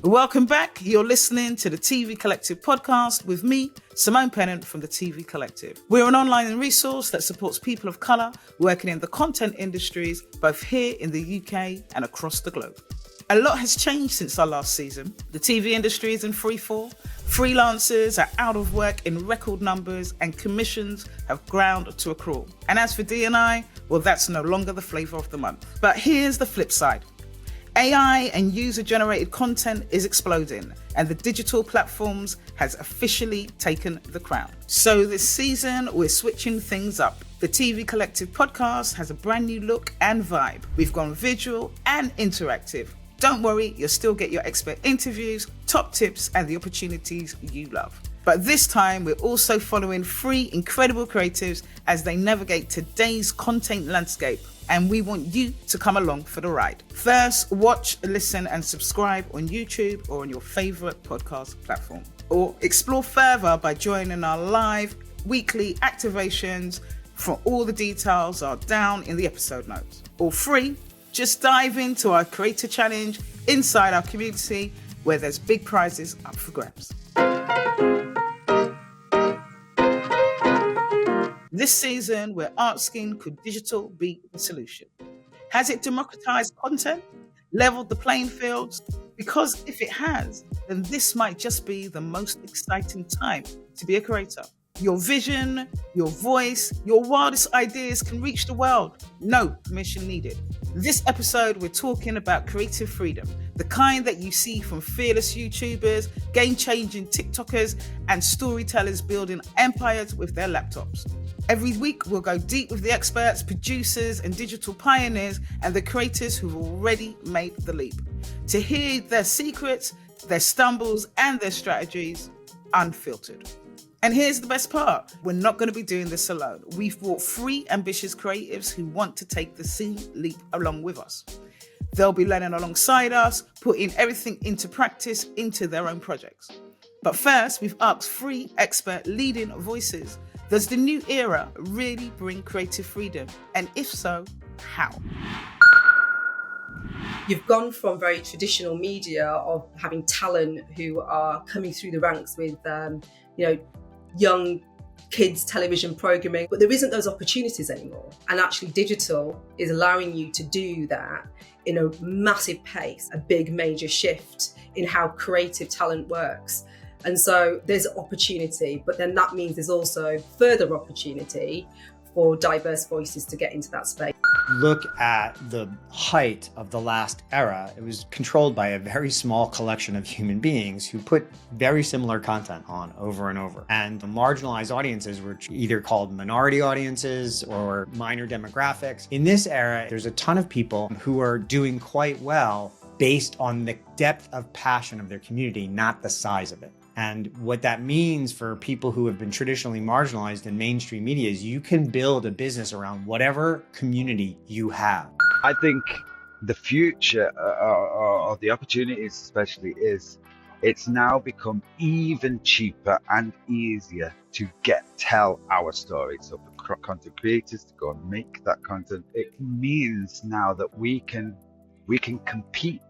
Welcome back. You're listening to the TV Collective podcast with me, Simone Pennant from the TV Collective. We're an online resource that supports people of colour working in the content industries, both here in the UK and across the globe. A lot has changed since our last season. The TV industry is in freefall. Freelancers are out of work in record numbers and commissions have ground to a crawl. And as for D&I, well, that's no longer the flavour of the month. But here's the flip side. AI and user-generated content is exploding, and the digital platforms has officially taken the crown. So this season, we're switching things up. The TV Collective podcast has a brand new look and vibe. We've gone visual and interactive. Don't worry, you'll still get your expert interviews, top tips, and the opportunities you love. But this time, we're also following three incredible creatives as they navigate today's content landscape. And we want you to come along for the ride. First, watch, listen, and subscribe on YouTube or on your favorite podcast platform. Or explore further by joining our live weekly activations. For all the details are down in the episode notes. Or free, just dive into our creator challenge inside our community where there's big prizes up for grabs. This season, we're asking, could digital be the solution? Has it democratized content, leveled the playing fields? Because if it has, then this might just be the most exciting time to be a creator. Your vision, your voice, your wildest ideas can reach the world. No permission needed. This episode, we're talking about creative freedom, the kind that you see from fearless YouTubers, game-changing TikTokers, and storytellers building empires with their laptops. Every week, we'll go deep with the experts, producers, and digital pioneers, and the creators who've already made the leap. To hear their secrets, their stumbles, and their strategies, unfiltered. And here's the best part. We're not going to be doing this alone. We've brought three ambitious creatives who want to take the same leap along with us. They'll be learning alongside us, putting everything into practice into their own projects. But first, we've asked three expert leading voices. Does the new era really bring creative freedom? And if so, how? You've gone from very traditional media of having talent who are coming through the ranks with, young kids television programming, but there isn't those opportunities anymore. And actually digital is allowing you to do that in a massive pace, a big major shift in how creative talent works. And so there's opportunity, but then that means there's also further opportunity for diverse voices to get into that space. Look at the height of the last era. It was controlled by a very small collection of human beings who put very similar content on over and over. And the marginalized audiences were either called minority audiences or minor demographics. In this era, there's a ton of people who are doing quite well based on the depth of passion of their community, not the size of it. And what that means for people who have been traditionally marginalized in mainstream media is you can build a business around whatever community you have. I think the future of the opportunities especially is it's now become even cheaper and easier to tell our story. So for content creators to go and make that content, it means now that we can compete,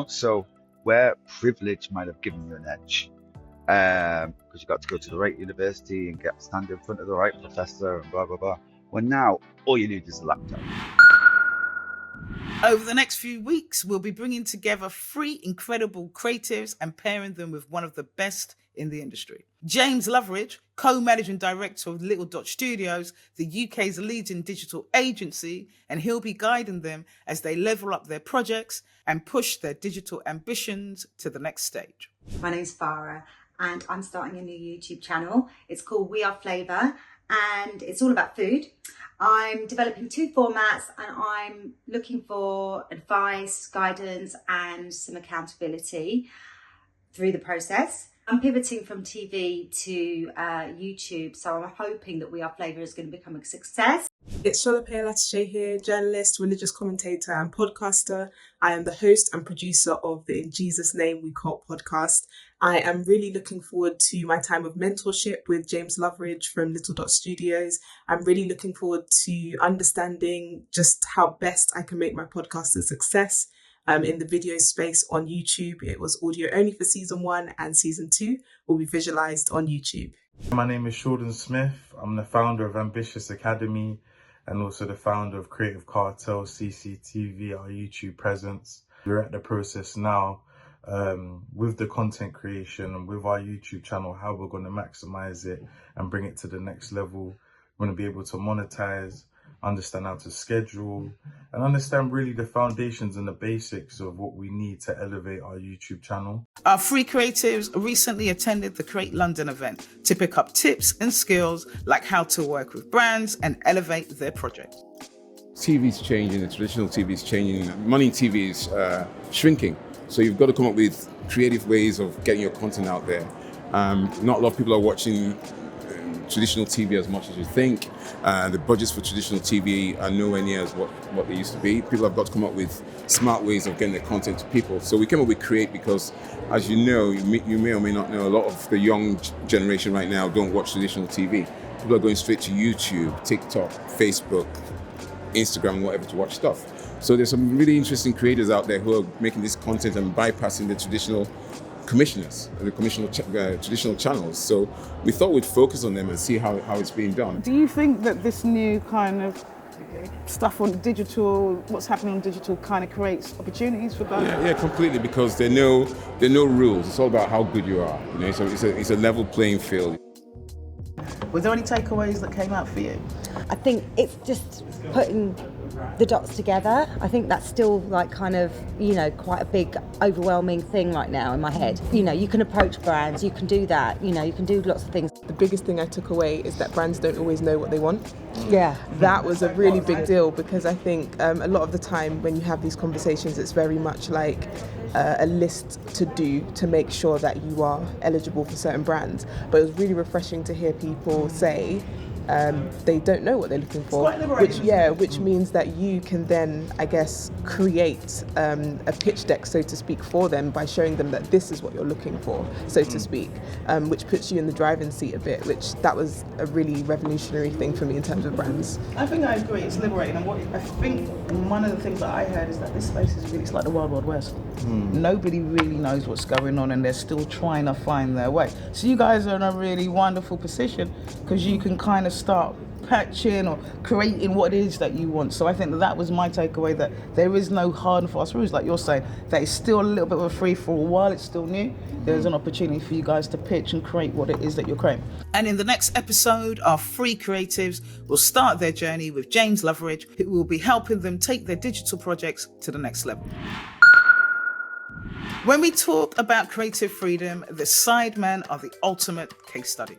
so where privilege might have given you an edge, because you got to go to the right university and stand in front of the right professor and blah, blah, blah. Well, now all you need is a laptop. Over the next few weeks, we'll be bringing together three incredible creatives and pairing them with one of the best in the industry. James Loveridge, co-managing director of Little Dot Studios, the UK's leading digital agency, and he'll be guiding them as they level up their projects and push their digital ambitions to the next stage. My name's Ferreira and I'm starting a new YouTube channel. It's called We Are Flavour and it's all about food. I'm developing two formats and I'm looking for advice, guidance and some accountability through the process. I'm pivoting from TV to YouTube, so I'm hoping that We Are Flavour is going to become a success. It's Simone Pennant here, journalist, religious commentator and podcaster. I am the host and producer of the In Jesus' Name We Call podcast. I am really looking forward to my time of mentorship with James Loveridge from Little Dot Studios. I'm really looking forward to understanding just how best I can make my podcast a success. In the video space on YouTube, it was audio only for season 1, and season 2 will be visualized on YouTube. My name is Jordan Smith. I'm the founder of Ambitious Academy and also the founder of Creative Cartel CCTV, our YouTube presence. We're at the process now with the content creation and with our YouTube channel, how we're going to maximize it and bring it to the next level. We're going to be able to monetize, understand how to schedule, and understand really the foundations and the basics of what we need to elevate our YouTube channel. Our free creatives recently attended the Create London event to pick up tips and skills like how to work with brands and elevate their projects. TV's changing, the traditional TV is changing, money in TV is shrinking. So you've got to come up with creative ways of getting your content out there. Not a lot of people are watching traditional TV as much as you think. The budgets for traditional TV are nowhere near as what they used to be. People have got to come up with smart ways of getting their content to people. So we came up with Create because, as you know, you may or may not know, a lot of the young generation right now don't watch traditional TV. People are going straight to YouTube, TikTok, Facebook, Instagram, whatever to watch stuff. So there's some really interesting creators out there who are making this content and bypassing the traditional commissioners, the traditional channels. So we thought we'd focus on them and see how it's being done. Do you think that this new kind of stuff on digital, what's happening on digital, kind of creates opportunities for both? Yeah, completely, because there are no rules. It's all about how good you are. You know, so it's a level playing field. Was there any takeaways that came out for you? I think it's just putting the dots together. I think that's still like kind of, quite a big overwhelming thing right now in my head. You can approach brands, you can do that, you can do lots of things. The biggest thing I took away is that brands don't always know what they want. Yeah. That was a really big deal, because I think a lot of the time when you have these conversations, it's very much like a list to do to make sure that you are eligible for certain brands. But it was really refreshing to hear people say they don't know what they're looking for, which means that you can then, I guess, create a pitch deck, so to speak, for them by showing them that this is what you're looking for, so to speak, which puts you in the driving seat a bit, which that was a really revolutionary thing for me in terms of brands. I think I agree, it's liberating, and what I think one of the things that I heard is that this space is really, it's like the Wild Wild West. Nobody really knows what's going on and they're still trying to find their way. So you guys are in a really wonderful position because you can kind of start patching or creating what it is that you want. So I think that was my takeaway, that there is no hard and fast rules, like you're saying, that it's still a little bit of a free for all while it's still new. There's an opportunity for you guys to pitch and create what it is that you're creating. And in the next episode, our free creatives will start their journey with James Loveridge, who will be helping them take their digital projects to the next level. When we talk about creative freedom, the Sidemen are the ultimate case study.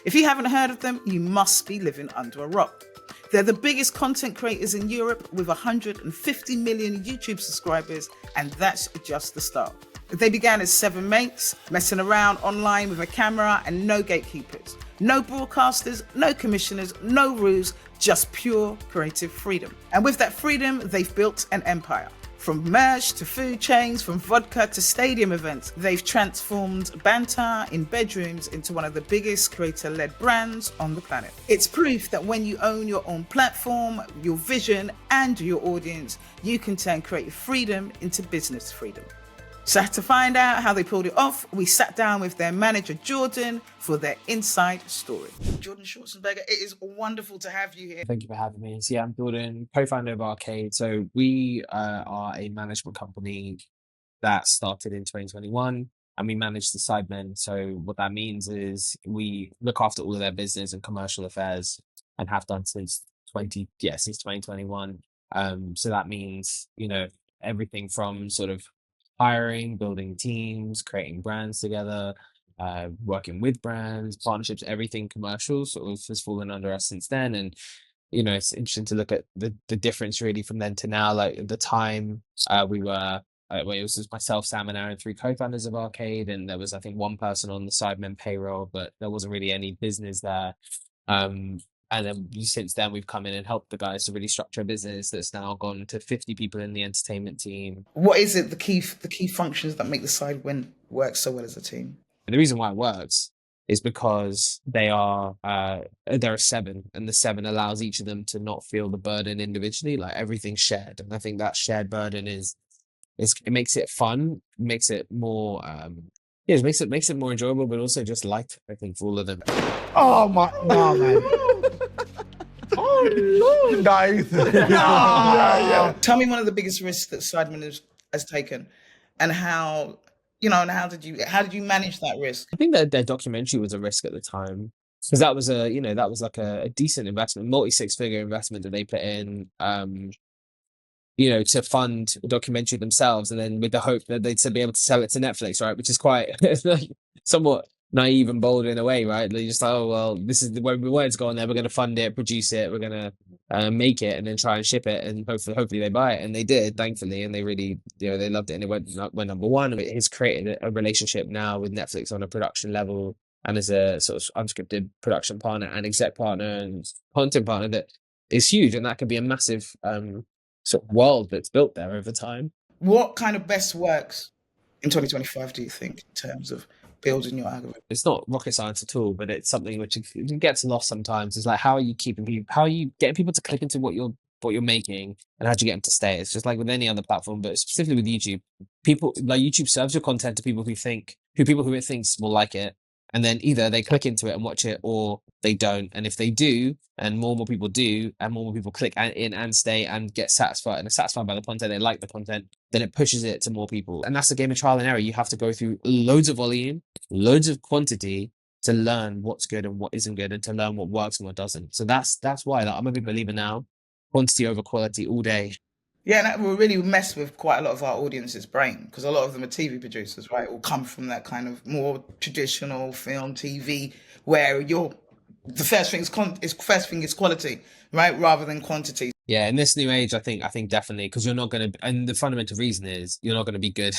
If you haven't heard of them, you must be living under a rock. They're the biggest content creators in Europe with 150 million YouTube subscribers, and that's just the start. They began as 7 mates, messing around online with a camera and no gatekeepers. No broadcasters, no commissioners, no rules, just pure creative freedom. And with that freedom, they've built an empire. From merch to food chains, from vodka to stadium events, they've transformed banter in bedrooms into one of the biggest creator-led brands on the planet. It's proof that when you own your own platform, your vision, and your audience, you can turn creative freedom into business freedom. So to find out how they pulled it off, we sat down with their manager, Jordan, for their inside story. Jordan Schwarzenberger, it is wonderful to have you here. Thank you for having me. So yeah, I'm Jordan, co-founder of Arcade. So we are a management company that started in 2021, and we manage the Sidemen. So what that means is we look after all of their business and commercial affairs, and have done since 2021. So that means, everything from sort of hiring, building teams, creating brands together, working with brands, partnerships, everything commercial sort of has fallen under us since then. And, it's interesting to look at the difference really from then to now. Like at the time we were, it was just myself, Sam and Aaron, 3 co-founders of Arcade. And there was, I think, 1 person on the Sidemen payroll, but there wasn't really any business there. And then since then, we've come in and helped the guys to really structure a business that's now gone to 50 people in the entertainment team. What is it, the key functions that make the Sidemen work so well as a team? The reason why it works is because there are 7, and the 7 allows each of them to not feel the burden individually. Like everything's shared. And I think that shared burden is it makes it fun, makes it more yeah, it makes it more enjoyable, but also just light, I think, for all of them. Oh my, no, man. Oh Lord, guys. No. Tell me one of the biggest risks that Sidemen has taken, and how, and how did you manage that risk? I think that their documentary was a risk at the time, because that was that was like a decent investment, multi-six-figure investment that they put in, to fund a documentary themselves, and then with the hope that they'd be able to sell it to Netflix, right? Which is quite somewhat naive and bold in a way, right? They're just like, oh, well, this is the way it's going there. We're going to fund it, produce it, we're going to make it, and then try and ship it, and hopefully they buy it. And they did, thankfully, and they really, they loved it, and it went number one. It's created a relationship now with Netflix on a production level, and as a sort of unscripted production partner and exec partner and content partner that is huge, and that could be a massive sort of world that's built there over time. What kind of best works in 2025 do you think, in terms of building your algorithm? It's not rocket science at all, but it's something which it gets lost sometimes. It's like, how are you getting people to click into what you're making, and how do you get them to stay? It's just like with any other platform, but specifically with YouTube, people like YouTube serves your content to people who it thinks will like it, and then either they click into it and watch it, or they don't. And if they do, and more people do, and more people click in and stay and get satisfied and are satisfied by the content, they like the content, then it pushes it to more people. And that's the game of trial and error. You have to go through loads of volume, loads of quantity to learn what's good and what isn't good, and to learn what works and what doesn't. So that's why I'm a big believer now, quantity over quality all day. Yeah, and that will really mess with quite a lot of our audience's brain, because a lot of them are TV producers, right? Or come from that kind of more traditional film, TV, where the first thing is quality, right, rather than quantity. Yeah, in this new age, I think definitely, because you're not going to, and the fundamental reason is you're not going to be good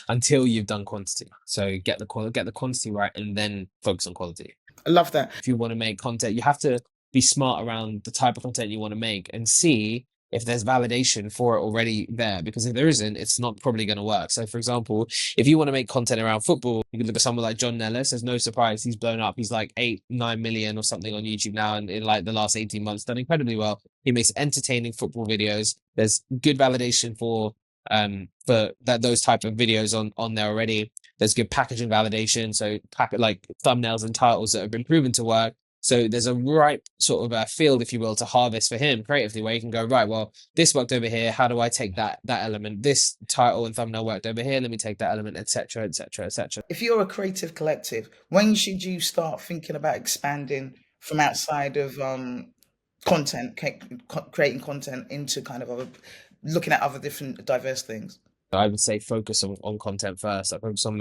until you've done quantity. So get the quantity right, and then focus on quality. I love that. If you want to make content, you have to be smart around the type of content you want to make, and see if there's validation for it already there, because if there isn't, it's not probably going to work. So for example, if you want to make content around football, you can look at someone like John Nellis. There's no surprise, he's blown up. He's like 8-9 million or something on YouTube now, and in like the last 18 months done incredibly well. He makes entertaining football videos. There's good validation for those type of videos on there already. There's good packaging validation, so like thumbnails and titles that have been proven to work. So there's a ripe sort of field, if you will, to harvest for him creatively, where you can go, right, well, this worked over here. How do I take that element? This title and thumbnail worked over here. Let me take that element, etc., etc., etc. If you're a creative collective, when should you start thinking about expanding from outside of content, creating content, into kind of looking at other different diverse things? I would say focus on content first. I focus on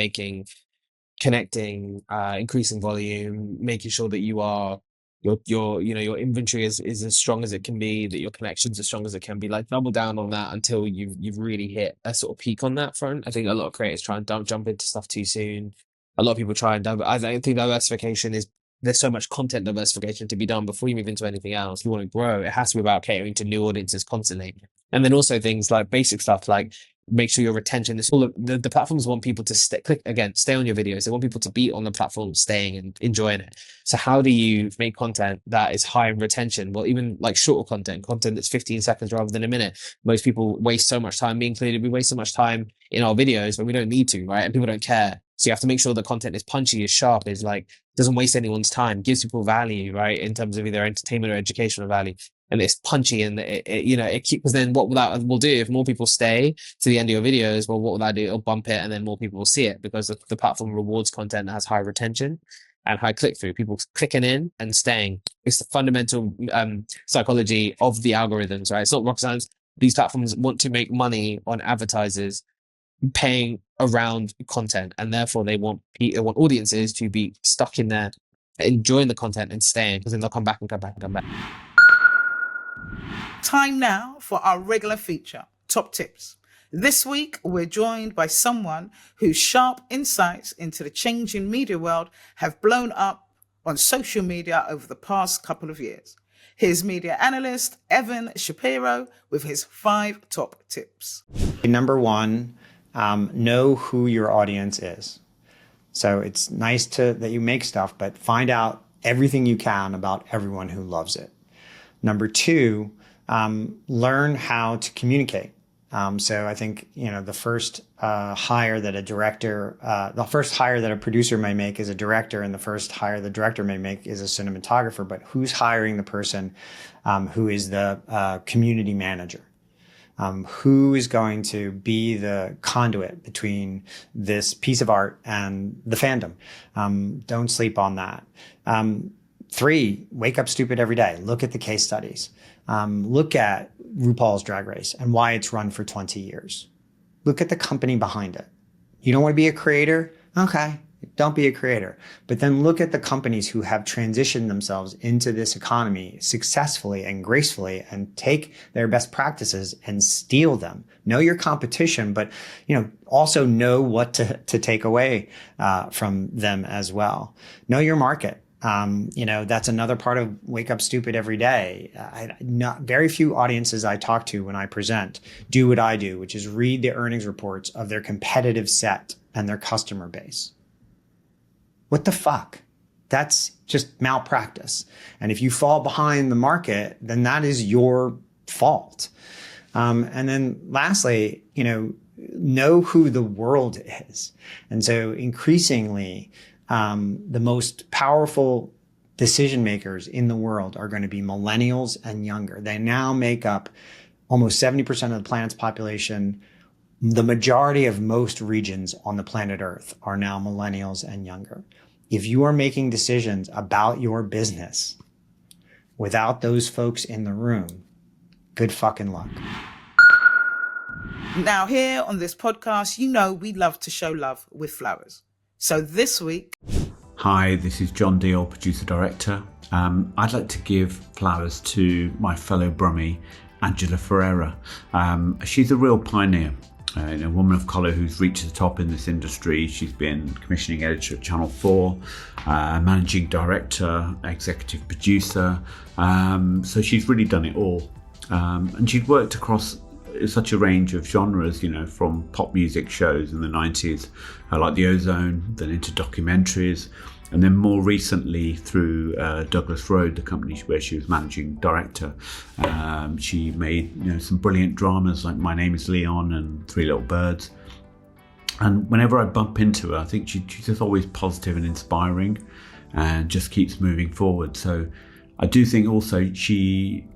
connecting, increasing volume, making sure that your inventory is as strong as it can be, that your connections as strong as it can be. Like, double down on that until you've really hit a sort of peak on that front. I think a lot of creators try and jump into stuff too soon. A lot of people try and I think diversification is, there's so much content diversification to be done before you move into anything else. If you want to grow, it has to be about catering to new audiences constantly. And then also things like basic stuff like make sure your retention is all of the platforms want people to stay on your videos. They want people to be on the platform, staying and enjoying it. So how do you make content that is high in retention? Well, even like shorter content that's 15 seconds rather than a minute. Most people waste so much time, me included. We waste so much time in our videos when we don't need to, right? And people don't care. So you have to make sure the content is punchy, is sharp, is like, doesn't waste anyone's time, gives people value, right? In terms of either entertainment or educational value. And it's punchy, and it keeps, because then what that will do, if more people stay to the end of your videos, well, what will that do? It'll bump it, and then more people will see it, because the platform rewards content that has high retention and high click-through. People clicking in and staying. It's the fundamental psychology of the algorithms, right? It's not rocket science. These platforms want to make money on advertisers paying around content, and therefore they want audiences to be stuck in there, enjoying the content and staying, because then they'll come back and come back and come back. Time now for our regular feature, Top Tips. This week, we're joined by someone whose sharp insights into the changing media world have blown up on social media over the past couple of years. Here's media analyst Evan Shapiro with his 5 top tips. Number 1, know who your audience is. So it's nice that you make stuff, but find out everything you can about everyone who loves it. Number 2, learn how to communicate. So I think, the first hire that a producer may make is a director, and the first hire the director may make is a cinematographer. But who's hiring the person who is the community manager? Who is going to be the conduit between this piece of art and the fandom? Don't sleep on that. 3, wake up stupid every day. Look at the case studies. Look at RuPaul's Drag Race and why it's run for 20 years. Look at the company behind it. You don't want to be a creator? Okay, don't be a creator. But then look at the companies who have transitioned themselves into this economy successfully and gracefully, and take their best practices and steal them. Know your competition, but also know what to take away from them as well. Know your market. That's another part of wake up stupid every day. Very few audiences I talk to when I present do what I do, which is read the earnings reports of their competitive set and their customer base. What the fuck? That's just malpractice. And if you fall behind the market, then that is your fault. And then lastly, know who the world is. And so increasingly, the most powerful decision makers in the world are going to be millennials and younger. They now make up almost 70% of the planet's population. The majority of most regions on the planet Earth are now millennials and younger. If you are making decisions about your business without those folks in the room, good fucking luck. Now, here on this podcast, we love to show love with flowers. So this week... Hi, this is John Die, producer-director. I'd like to give flowers to my fellow Brummie, Angela Ferreira. She's a real pioneer, a woman of colour who's reached the top in this industry. She's been commissioning editor at Channel 4, managing director, executive producer. So she's really done it all. And she'd worked across such a range of genres, from pop music shows in the 90s, like The Ozone, then into documentaries, and then more recently through Douglas Road, the company where she was managing director. She made some brilliant dramas like My Name is Leon and Three Little Birds. And whenever I bump into her, I think she's just always positive and inspiring and just keeps moving forward. So I do think also she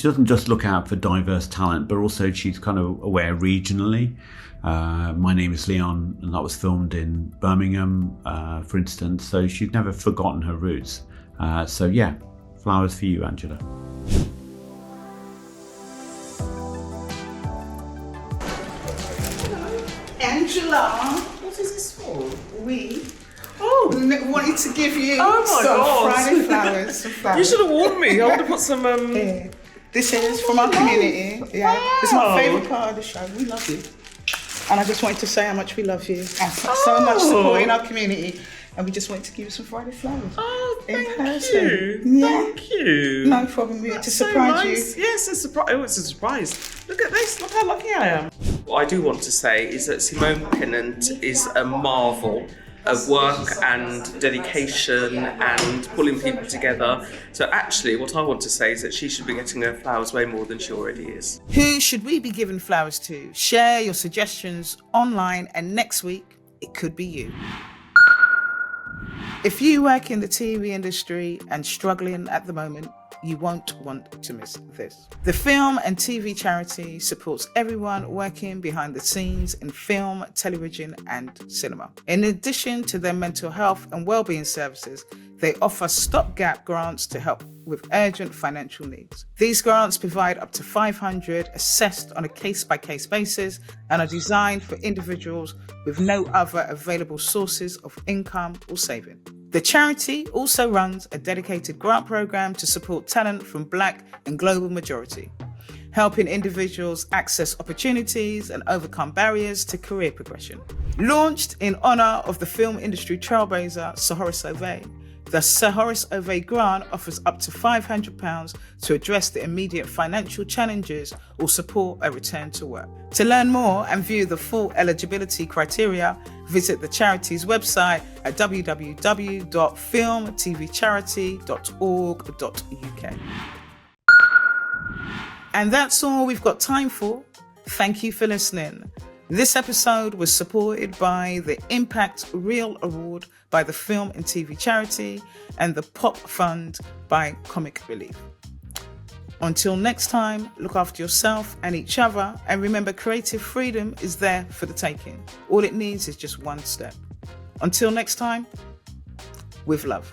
doesn't just look out for diverse talent, but also she's kind of aware regionally. My Name is Leon, and that was filmed in Birmingham, for instance. So she's never forgotten her roots. So yeah, flowers for you, Angela. Angela, What is this for? we wanted to give you Oh my some God. Friday flowers. Some flowers. You should have warned me. I would have put some. Yeah. This is from our community. Yeah, it's my favourite part of the show. We love you. And I just wanted to say how much we love you and so much support in our community. And we just wanted to give you some Friday flowers. Oh, in thank person. you. Yeah. Thank you. No problem. We had to So surprise nice. you. Yes, it's a surprise. Oh, it's a surprise. Look at this. Look how lucky I am. What I do want to say is that Simone Pennant is a marvel of work and dedication and pulling people together. So actually, what I want to say is that she should be getting her flowers way more than she already is. Who should we be giving flowers to? Share your suggestions online, and next week, it could be you. If you work in the TV industry and struggling at the moment, you won't want to miss this. The Film and TV charity supports everyone working behind the scenes in film, television, and cinema. In addition to their mental health and wellbeing services, they offer stopgap grants to help with urgent financial needs. These grants provide up to $500 assessed on a case-by-case basis and are designed for individuals with no other available sources of income or saving. The charity also runs a dedicated grant program to support talent from Black and global majority, helping individuals access opportunities and overcome barriers to career progression. Launched in honor of the film industry trailblazer Sir Horace Ovey, the Sir Horace Ovey grant offers up to £500 to address the immediate financial challenges or support a return to work. To learn more and view the full eligibility criteria, visit the charity's website at www.filmtvcharity.org.uk. And that's all we've got time for. Thank you for listening. This episode was supported by the Impact Reel Award by the Film and TV Charity and the Pop Fund by Comic Relief. Until next time, look after yourself and each other, and remember, creative freedom is there for the taking. All it needs is just one step. Until next time, with love.